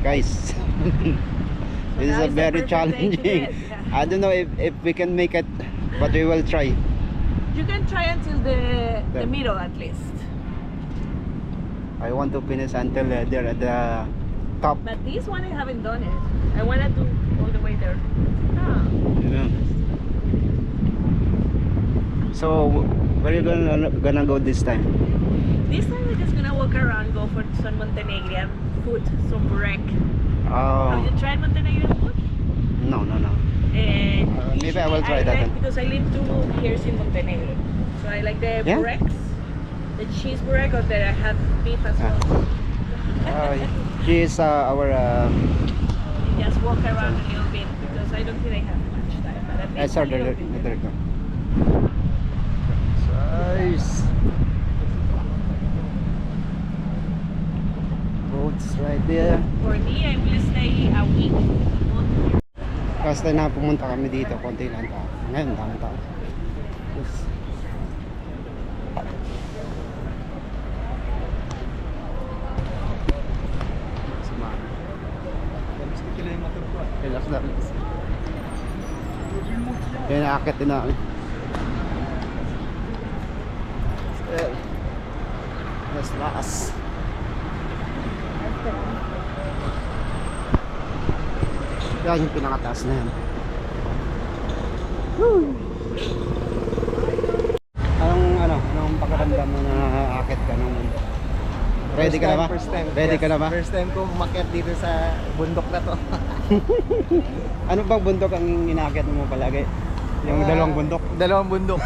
guys. This is a very challenging. I don't know if we can make it, but we will try. You can try until the middle at least. I want to finish until there at the top. But this one I haven't done it. I want to do all the way there. Ah. Yeah. So where are you gonna go this time? This time we're just gonna walk around, go for some Montenegrin food, some burek. Oh Have you tried Montenegrin food? no. Maybe I will try that like, then. because I live 2 years in Montenegro, so I like the Yeah? bureks, the cheese burek, or that I have beef as Ah. well. She is our You just walk around a little bit because I don't think I have much time. But at least a little bit. director. Nice. Boats right there. For me, I will stay a week. Basta na pumunta kami dito, konti lang tao. Ngayon, daming tao. Yes. Relax na. Kaya naakit din namin. Yes, lakas. Yan yung pinakataas na yan. Woo! Anong pakiramdam mo na aakit ka ng mundo? Ready ka na ba? First time. Ready Yes, ka na ba? First time ko umakyat dito sa bundok na to. Ano bang bundok ang inaakit mo palagi? Yung dalawang bundok? Dalawang bundok.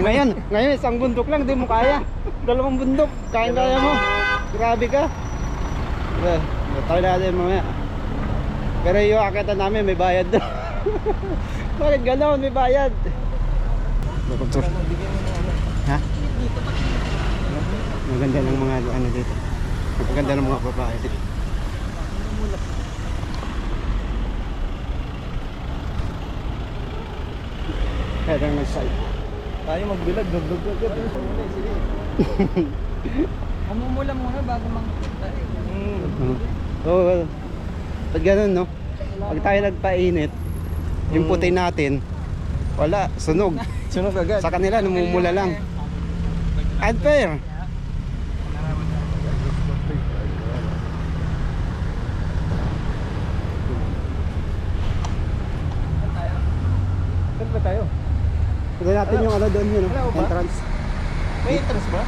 Ngayon isang bundok lang, di mo kaya. Dalawang bundok, kaya mo. Grabe ka. Tayo natin mamaya. Pero yung akitan namin may bayad. Bakit gano'n? May bayad. Ha? Maganda ng mga ano dito. Maganda ng mga babae dito. Kaya lang nag-side. Tayo magbilag, dugdug agad. Mamumula muna bago makita. So, pag ganun, no? Pag tayo nagpainit, yung puti natin, wala, sunog. Sunog agad. Sa kanila, namumula lang. Unfair. Saan ba tayo? Tignan natin yung ano doon yun, no? Wala ba? Entrance. May entrance ba?